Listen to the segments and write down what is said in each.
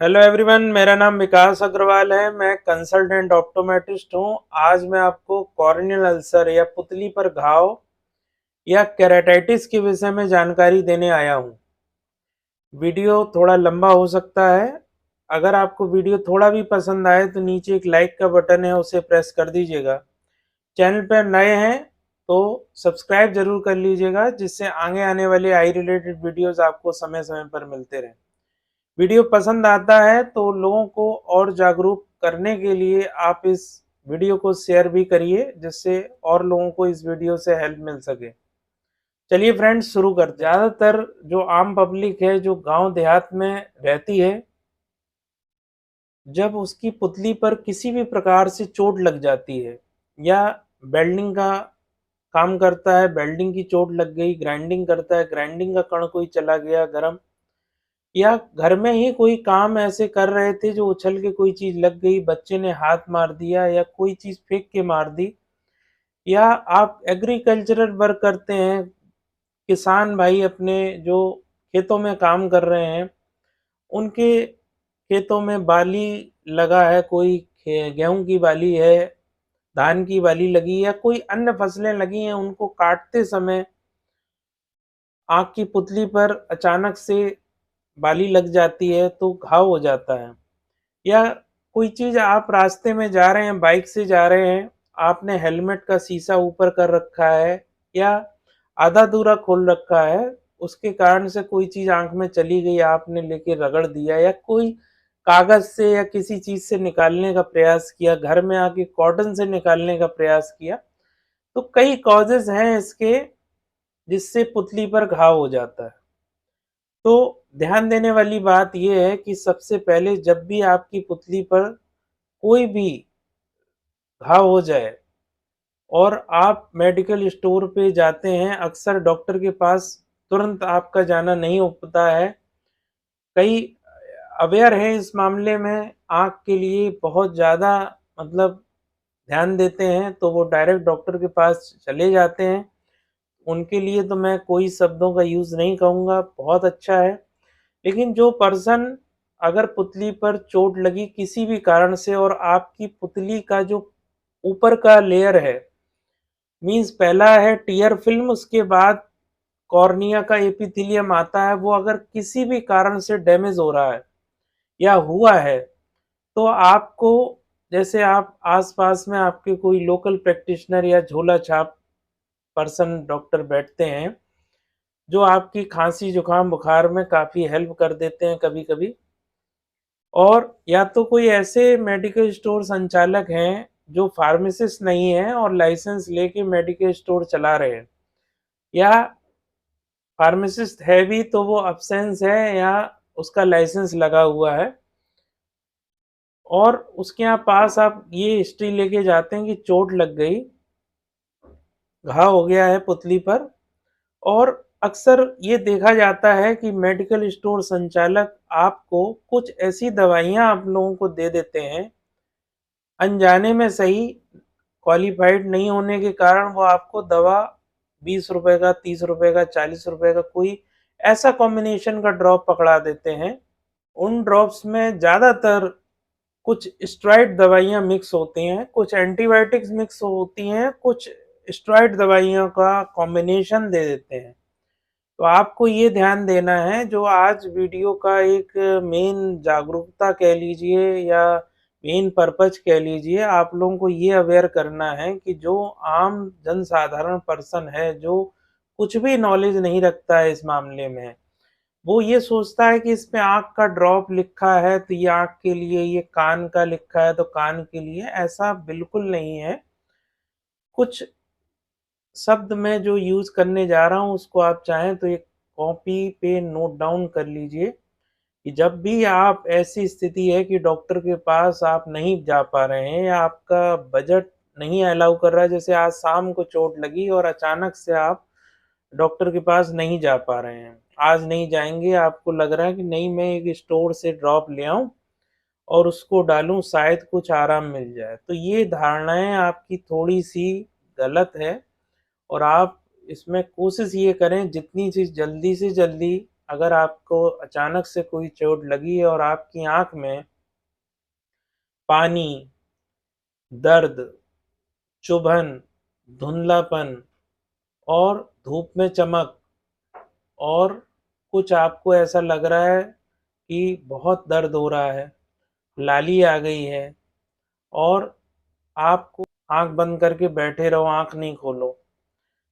Hello everyone, मेरा नाम विकास अग्रवाल है। मैं कंसल्टेंट ऑप्टोमेट्रिस्ट हूँ। आज मैं आपको कॉर्नियल अल्सर या पुतली पर घाव या केराटिटिस के विषय में जानकारी देने आया हूँ। वीडियो थोड़ा लंबा हो सकता है। अगर आपको वीडियो थोड़ा भी पसंद आए तो नीचे एक लाइक का बटन है, उसे प्रेस कर दीजिएगा। चैनल पर नए हैं तो सब्सक्राइब जरूर कर लीजिएगा, जिससे आगे आने वाले आई रिलेटेड वीडियोस आपको समय समय पर मिलते रहें। वीडियो पसंद आता है तो लोगों को और जागरूक करने के लिए आप इस वीडियो को शेयर भी करिए, जिससे और लोगों को इस वीडियो से हेल्प मिल सके। चलिए फ्रेंड्स, शुरू करते हैं। ज़्यादातर जो आम पब्लिक है, जो गांव देहात में रहती है, जब उसकी पुतली पर किसी भी प्रकार से चोट लग जाती है या वेल्डिंग का काम करता है, वेल्डिंग की चोट लग गई, ग्राइंडिंग करता है, ग्राइंडिंग का कण कोई चला गया गर्म, या घर में ही कोई काम ऐसे कर रहे थे जो उछल के कोई चीज लग गई, बच्चे ने हाथ मार दिया या कोई चीज फेंक के मार दी, या आप एग्रीकल्चरल वर्क करते हैं, किसान भाई अपने जो खेतों में काम कर रहे हैं, उनके खेतों में बाली लगा है, कोई गेहूं की बाली है, धान की बाली लगी या कोई अन्य फसलें लगी हैं, उनको काटते समय आँख की पुतली पर अचानक से बाली लग जाती है तो घाव हो जाता है। या कोई चीज़, आप रास्ते में जा रहे हैं, बाइक से जा रहे हैं, आपने हेलमेट का शीशा ऊपर कर रखा है या आधा अधूरा खोल रखा है, उसके कारण से कोई चीज़ आँख में चली गई, आपने लेके रगड़ दिया, या कोई कागज़ से या किसी चीज़ से निकालने का प्रयास किया, घर में आके कॉटन से निकालने का प्रयास किया, तो कई कॉजेज़ हैं इसके जिससे पुतली पर घाव हो जाता है। तो ध्यान देने वाली बात यह है कि सबसे पहले जब भी आपकी पुतली पर कोई भी घाव हो जाए और आप मेडिकल स्टोर पे जाते हैं, अक्सर डॉक्टर के पास तुरंत आपका जाना नहीं हो पाता है। कई अवेयर हैं इस मामले में, आँख के लिए बहुत ज़्यादा मतलब ध्यान देते हैं, तो वो डायरेक्ट डॉक्टर के पास चले जाते हैं। उनके लिए तो मैं कोई शब्दों का यूज़ नहीं कहूँगा, बहुत अच्छा है। लेकिन जो पर्सन, अगर पुतली पर चोट लगी किसी भी कारण से और आपकी पुतली का जो ऊपर का लेयर है, मीन्स पहला है टीयर फिल्म, उसके बाद कॉर्निया का एपिथेलियम आता है, वो अगर किसी भी कारण से डैमेज हो रहा है या हुआ है, तो आपको, जैसे आप आसपास में आपके कोई लोकल प्रैक्टिशनर या झोला छाप पर्सन डॉक्टर बैठते हैं, जो आपकी खांसी जुकाम बुखार में काफ़ी हेल्प कर देते हैं कभी कभी। और या तो कोई ऐसे मेडिकल स्टोर संचालक हैं जो फार्मासिस्ट नहीं है और लाइसेंस लेके मेडिकल स्टोर चला रहे हैं, या फार्मासिस्ट है भी तो वो अब्सेंस है या उसका लाइसेंस लगा हुआ है, और उसके यहाँ पास आप ये हिस्ट्री लेके जाते हैं कि चोट लग गई, घाव हो गया है पुतली पर। और अक्सर ये देखा जाता है कि मेडिकल स्टोर संचालक आपको कुछ ऐसी दवाइयाँ आप लोगों को दे देते हैं, अनजाने में सही, क्वालिफाइड नहीं होने के कारण वो आपको दवा 20 रुपए का, 30 रुपए का, 40 रुपए का कोई ऐसा कॉम्बिनेशन का ड्रॉप पकड़ा देते हैं। उन ड्रॉप्स में ज़्यादातर कुछ स्टेरॉइड दवाइयाँ मिक्स होती हैं, कुछ एंटीबायोटिक्स मिक्स होती हैं, कुछ स्टेरॉइड दवाइयों का कॉम्बिनेशन दे देते हैं। तो आपको ये ध्यान देना है, जो आज वीडियो का एक मेन जागरूकता कह लीजिए या मेन पर्पज कह लीजिए, आप लोगों को ये अवेयर करना है कि जो आम जनसाधारण पर्सन है, जो कुछ भी नॉलेज नहीं रखता है इस मामले में, वो ये सोचता है कि इसमें आँख का ड्रॉप लिखा है तो ये आँख के लिए, ये कान का लिखा है तो कान के लिए, ऐसा बिल्कुल नहीं है। कुछ शब्द मैं जो यूज़ करने जा रहा हूँ उसको आप चाहें तो एक कॉपी पे नोट डाउन कर लीजिए, कि जब भी आप, ऐसी स्थिति है कि डॉक्टर के पास आप नहीं जा पा रहे हैं या आपका बजट नहीं अलाउ कर रहा है, जैसे आज शाम को चोट लगी और अचानक से आप डॉक्टर के पास नहीं जा पा रहे हैं, आज नहीं जाएँगे, आपको लग रहा है कि नहीं, मैं एक स्टोर से ड्रॉप ले आऊँ और उसको डालूँ, शायद कुछ आराम मिल जाए। तो ये धारणाएँ आपकी थोड़ी-सी गलत है, और आप इसमें कोशिश ये करें जितनी चीज़ जल्दी से जल्दी अगर आपको अचानक से कोई चोट लगी है और आपकी आँख में पानी, दर्द, चुभन, धुंधलापन और धूप में चमक और कुछ आपको ऐसा लग रहा है कि बहुत दर्द हो रहा है, लाली आ गई है और आपको आँख बंद करके बैठे रहो, आँख नहीं खोलो।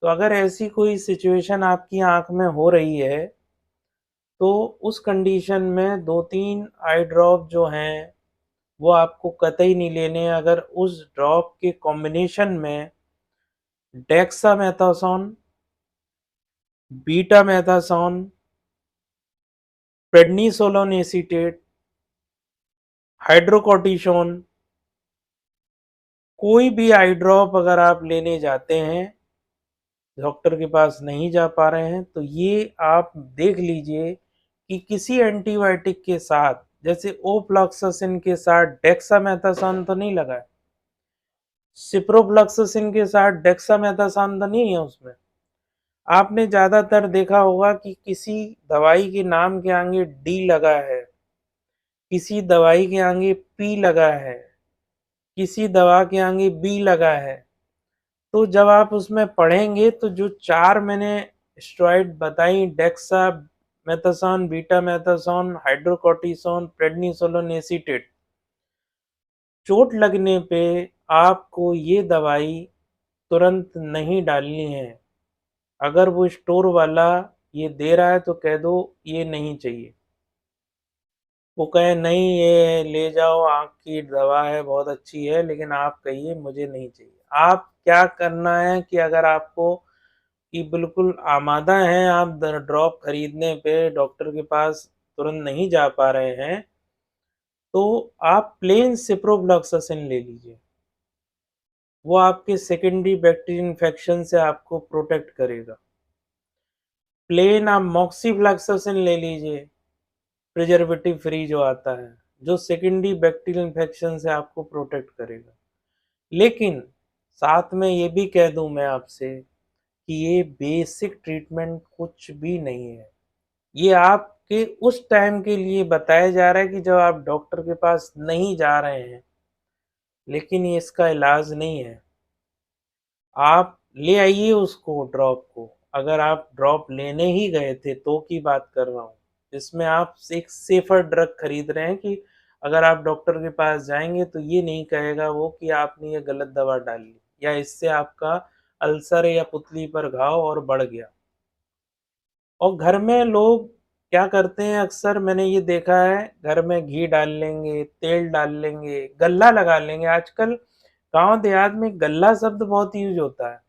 तो अगर ऐसी कोई सिचुएशन आपकी आँख में हो रही है, तो उस कंडीशन में 2-3 आई ड्रॉप जो हैं, वो आपको कतई नहीं लेने हैं। अगर उस ड्रॉप के कॉम्बिनेशन में dexamethasone, betamethasone, prednisolone acetate, hydrocortisone, कोई भी आई ड्रॉप अगर आप लेने जाते हैं, डॉक्टर के पास नहीं जा पा रहे हैं, तो ये आप देख लीजिए कि किसी एंटीबायोटिक के साथ, जैसे ओफ्लॉक्सासिन के साथ डेक्सामेथासोन तो नहीं लगा है, सिप्रोफ्लॉक्सासिन के साथ डेक्सामेथासोन तो नहीं है उसमें। आपने ज़्यादातर देखा होगा कि किसी दवाई के नाम के आगे डी लगा है, किसी दवाई के आगे पी लगा है, किसी दवा के आगे बी लगा है। तो जब आप उसमें पढ़ेंगे तो जो 4 मैंने स्टेरॉइड बताई, dexamethasone, betamethasone, hydrocortisone, prednisolone acetate, चोट लगने पे आपको ये दवाई तुरंत नहीं डालनी है। अगर वो स्टोर वाला ये दे रहा है तो कह दो ये नहीं चाहिए। वो कहे नहीं ये ले जाओ, आँख की दवा है, बहुत अच्छी है, लेकिन आप कहिए मुझे नहीं चाहिए। आप क्या करना है कि अगर आपको कि बिल्कुल आमादा हैं, आप ड्रॉप खरीदने पे डॉक्टर के पास तुरंत नहीं जा पा रहे हैं, तो आप प्लेन सिप्रोफ्लॉक्सासिन ले लीजिए। वो आपके सेकेंडरी बैक्टीरियल इन्फेक्शन से आपको प्रोटेक्ट करेगा। प्लेन आप मॉक्सिफ्लॉक्सासिन ले लीजिए, प्रिजर्वेटिव फ्री जो आता है, जो सेकेंडरी बैक्टीरियल इन्फेक्शन से आपको प्रोटेक्ट करेगा। लेकिन साथ में ये भी कह दूं मैं आपसे कि ये बेसिक ट्रीटमेंट कुछ भी नहीं है। ये आपके उस टाइम के लिए बताया जा रहा है कि जब आप डॉक्टर के पास नहीं जा रहे हैं, लेकिन ये इसका इलाज नहीं है। आप ले आइए उसको ड्रॉप को, अगर आप ड्रॉप लेने ही गए थे तो की बात कर रहा हूँ, जिसमें आप एक सेफर ड्रग खरीद रहे हैं कि अगर आप डॉक्टर के पास जाएँगे तो ये नहीं कहेगा वो कि आपने ये गलत दवा डाल ली या इससे आपका अल्सर या पुतली पर घाव और बढ़ गया। और घर में लोग क्या करते हैं, अक्सर मैंने ये देखा है, घर में घी डाल लेंगे, तेल डाल लेंगे, गल्ला लगा लेंगे। आजकल गाँव देहात में गल्ला शब्द बहुत यूज़ होता है।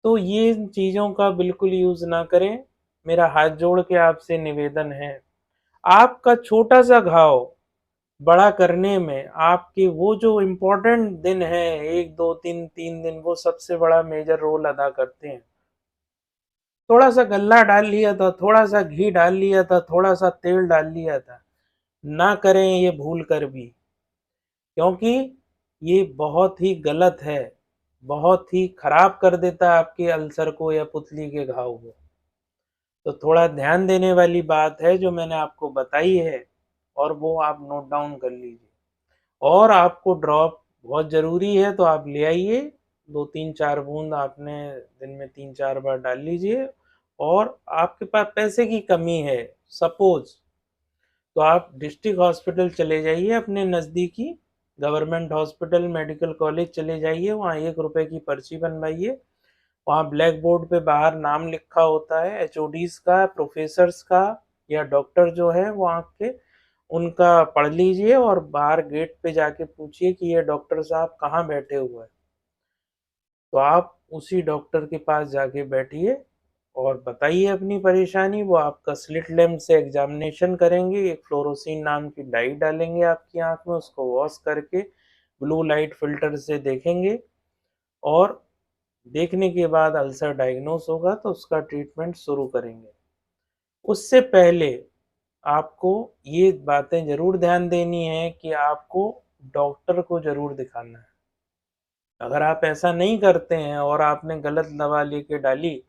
तो ये इन चीज़ों का बिल्कुल यूज़ ना करें। मेरा हाथ जोड़ के आपसे निवेदन है, आपका छोटा-सा घाव बड़ा करने में आपके वो जो इम्पोर्टेंट दिन हैं, 1, 2, 3 दिन, वो सबसे बड़ा मेजर रोल अदा करते हैं। थोड़ा-सा गल्ला डाल लिया था, थोड़ा-सा घी डाल लिया था, थोड़ा-सा तेल डाल लिया था। ना करें ये भूल कर भी, क्योंकि ये बहुत ही गलत है, बहुत ही खराब कर देता है आपके अल्सर को या पुतली के घाव को। तो थोड़ा ध्यान देने वाली बात है जो मैंने आपको बताई है, और वो आप नोट डाउन कर लीजिए। और आपको ड्रॉप बहुत ज़रूरी है तो आप ले आइए, 2-3-4 बूँद आपने दिन में 3-4 बार डाल लीजिए। और आपके पास पैसे की कमी है सपोज़, तो आप डिस्ट्रिक्ट हॉस्पिटल चले जाइए, अपने नज़दीकी गवर्नमेंट हॉस्पिटल, मेडिकल कॉलेज चले जाइए, वहाँ ₹1 की पर्ची बनवाइए। वहाँ ब्लैक बोर्ड पे बाहर नाम लिखा होता है एचओडीज़ का, प्रोफ़ेसर्स का या डॉक्टर जो है वो आँख के, उनका पढ़ लीजिए और बाहर गेट पे जाके पूछिए कि ये डॉक्टर साहब कहाँ बैठे हुए हैं। तो आप उसी डॉक्टर के पास जाके बैठिए और बताइए अपनी परेशानी, वो आपका स्लिट लैम्प से एग्ज़ामिनेशन करेंगे, एक फ्लोरोसिन नाम की डाई डालेंगे आपकी आँख में, उसको वॉश करके ब्लू लाइट फ़िल्टर से देखेंगे और देखने के बाद अल्सर डायग्नोस होगा तो उसका ट्रीटमेंट शुरू करेंगे। उससे पहले आपको ये बातें ज़रूर ध्यान देनी है कि आपको डॉक्टर को ज़रूर दिखाना है। अगर आप ऐसा नहीं करते हैं और आपने गलत दवा लेके डाली,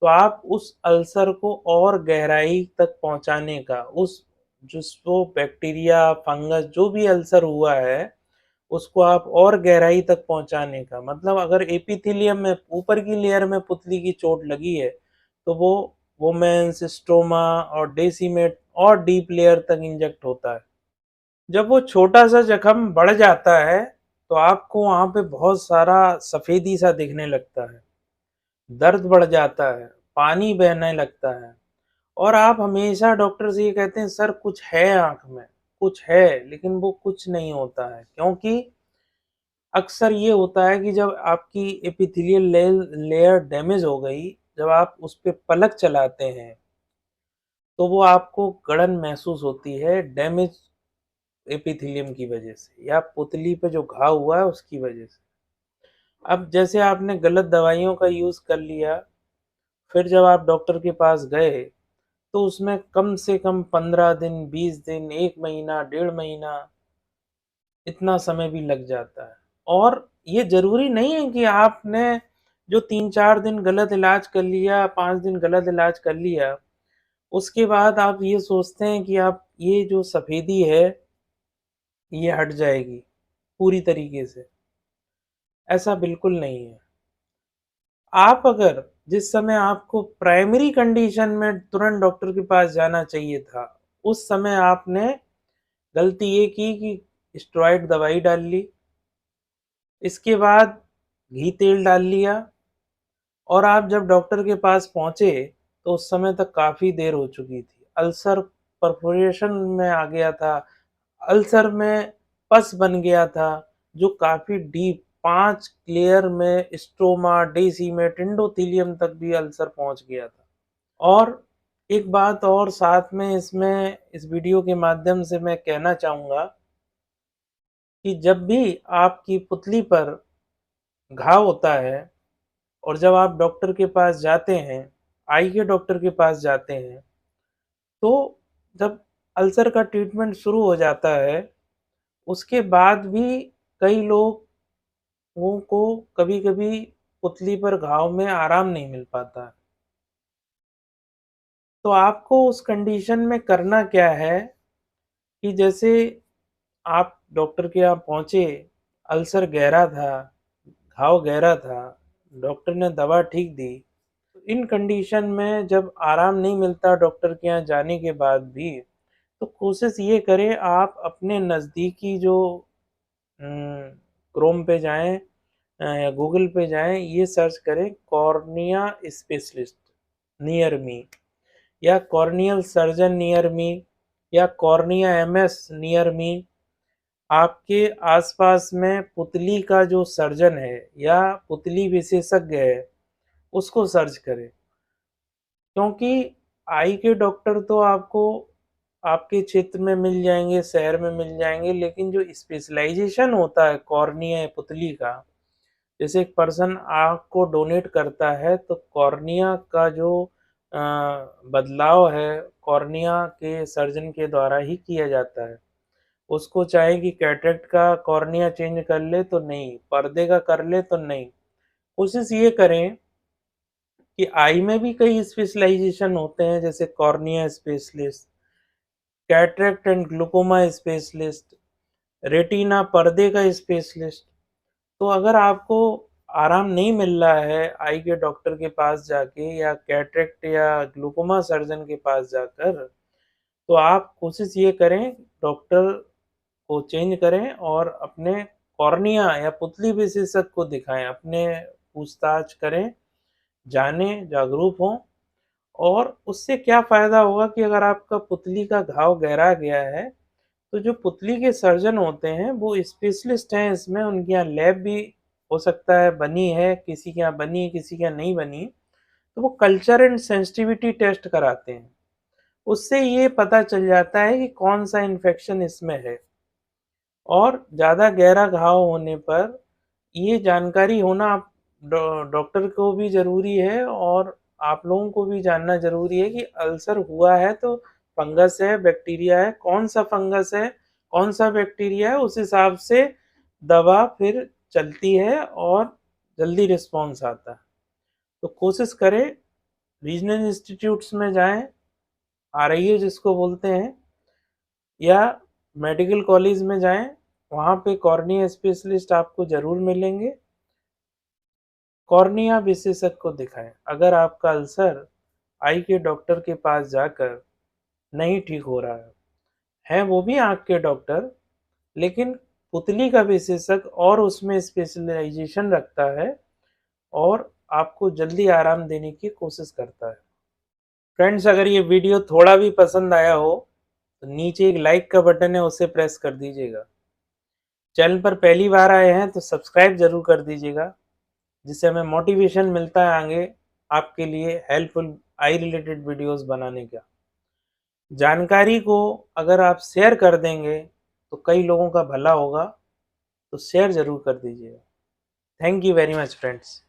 तो आप उस अल्सर को और गहराई तक पहुँचाने का, उस जिसको बैक्टीरिया, फंगस जो भी अल्सर हुआ है, उसको आप और गहराई तक पहुँचाने का मतलब अगर एपिथेलियम में ऊपर की लेयर में पुतली की चोट लगी है, तो वो वोमेन्स, स्ट्रोमा और डेसिमेट और डीप लेयर तक इंजेक्ट होता है। जब वो छोटा-सा जख्म बढ़ जाता है, तो आपको वहाँ पे बहुत सारा सफ़ेदी सा दिखने लगता है, दर्द बढ़ जाता है, पानी बहने लगता है और आप हमेशा डॉक्टर से ये कहते हैं सर कुछ है आँख में, कुछ है, लेकिन वो कुछ नहीं होता है क्योंकि अक्सर ये होता है कि जब आपकी एपिथेलियल लेयर डैमेज हो गई, जब आप उस पे पलक चलाते हैं, तो वो आपको गड़न महसूस होती है डैमेज एपिथेलियम की वजह से या पुतली पे जो घाव हुआ है उसकी वजह से। अब जैसे आपने गलत दवाइयों का यूज़ कर लिया, फिर जब आप डॉक्टर के पास गए, तो उसमें कम से कम 15 दिन, 20 दिन, 1 महीना, डेढ़ महीना इतना समय भी लग जाता है। और ये ज़रूरी नहीं है कि आपने जो 3-4 दिन गलत इलाज कर लिया, 5 दिन गलत इलाज कर लिया, उसके बाद आप ये सोचते हैं कि आप ये जो सफ़ेदी है, ये हट जाएगी पूरी तरीके से। ऐसा बिल्कुल नहीं है। आप अगर जिस समय आपको प्राइमरी कंडीशन में तुरंत डॉक्टर के पास जाना चाहिए था, उस समय आपने गलती ये की कि स्टेरॉइड दवाई डाल ली, इसके बाद घी तेल डाल लिया और आप जब डॉक्टर के पास पहुँचे, तो उस समय तक काफ़ी देर हो चुकी थी। अल्सर परफोरेशन में आ गया था, अल्सर में पस बन गया था, जो काफ़ी डीप 5 लेयर में स्ट्रोमा, डेसिमेट, एंडोथेलियम तक भी अल्सर पहुँच गया था। और एक बात और साथ में इसमें इस वीडियो के माध्यम से मैं कहना चाहूँगा कि जब भी आपकी पुतली पर घाव होता है और जब आप डॉक्टर के पास जाते हैं, आई के डॉक्टर के पास जाते हैं, तो जब अल्सर का ट्रीटमेंट शुरू हो जाता है, उसके बाद भी कई लोगों को कभी-कभी पुतली पर घाव में आराम नहीं मिल पाता है। तो आपको उस कंडीशन में करना क्या है कि जैसे आप डॉक्टर के यहाँ पहुँचे, अल्सर गहरा था, घाव गहरा था, डॉक्टर ने दवा ठीक दी। इन कंडीशन में जब आराम नहीं मिलता डॉक्टर के यहाँ जाने के बाद भी, तो कोशिश ये करें आप अपने नज़दीकी जो क्रोम पे जाएँ या गूगल पे जाएँ, ये सर्च करें कॉर्निया स्पेशलिस्ट नियर मी या कॉर्नियल सर्जन नियर मी या कॉर्निया एमएस नियर मी। आपके आसपास में पुतली का जो सर्जन है या पुतली विशेषज्ञ है, उसको सर्च करें। क्योंकि आई के डॉक्टर तो आपको आपके क्षेत्र में मिल जाएँगे, शहर में मिल जाएँगे, लेकिन जो स्पेशलाइज़ेशन होता है कॉर्निया या पुतली का, जैसे एक पर्सन आँख को डोनेट करता है, तो कॉर्निया का जो बदलाव है, कॉर्निया के सर्जन के द्वारा ही किया जाता है। उसको चाहे कि कैटरेक्ट का कॉर्निया चेंज कर ले तो नहीं, पर्दे का कर ले तो नहीं। कोशिश ये करें कि आई में भी कई स्पेशलाइज़ेशन होते हैं जैसे cornea specialist, cataract and glaucoma specialist, retina पर्दे का स्पेशलिस्ट। तो अगर आपको आराम नहीं मिल रहा है आई के डॉक्टर के पास जाके या कैटरेक्ट या ग्लूकोमा सर्जन के पास जाकर, तो आप कोशिश ये करें डॉक्टर को चेंज करें और अपने कॉर्निया या पुतली विशेषज्ञ को दिखाएँ, अपने पूछताछ करें, जानें, जागरूक हों और उससे क्या फ़ायदा होगा कि अगर आपका पुतली का घाव गहरा गया है, तो जो पुतली के सर्जन होते हैं, वो स्पेशलिस्ट हैं इसमें, उनके यहाँ लैब भी हो सकता है बनी है, किसी के यहाँ बनी है, किसी के यहाँ नहीं बनी। तो वो कल्चर एंड सेंसिटिविटी टेस्ट कराते हैं। उससे ये पता चल जाता है कि कौन-सा इन्फेक्शन इसमें है और ज़्यादा गहरा घाव होने पर ये जानकारी होना आप डॉक्टर को भी ज़रूरी है और आप लोगों को भी जानना ज़रूरी है कि अल्सर हुआ है तो फंगस है, बैक्टीरिया है, कौन-सा फंगस है, कौन-सा बैक्टीरिया है, उस हिसाब से दवा फिर चलती है और जल्दी रिस्पॉन्स आता है। तो कोशिश करें रीजनल इंस्टीट्यूट्स में जाएं, RIA जिसको बोलते हैं, या मेडिकल कॉलेज में जाएं, वहाँ पे कॉर्निया स्पेशलिस्ट आपको ज़रूर मिलेंगे। कॉर्निया विशेषज्ञ को दिखाएं। अगर आपका अल्सर आई के डॉक्टर के पास जाकर नहीं ठीक हो रहा है वो भी आँख के डॉक्टर, लेकिन पुतली का विशेषज्ञ और उसमें स्पेशलाइजेशन रखता है और आपको जल्दी आराम देने की कोशिश करता है। फ्रेंड्स, अगर ये वीडियो थोड़ा भी पसंद आया हो तो नीचे एक लाइक का बटन है, उसे प्रेस कर दीजिएगा। चैनल पर पहली बार आए हैं तो सब्सक्राइब जरूर कर दीजिएगा, जिससे हमें मोटिवेशन मिलता है आगे आपके लिए हेल्पफुल आई रिलेटेड वीडियोस बनाने का। जानकारी को अगर आप शेयर कर देंगे तो कई लोगों का भला होगा, तो शेयर ज़रूर कर दीजिएगा। Thank you very much friends.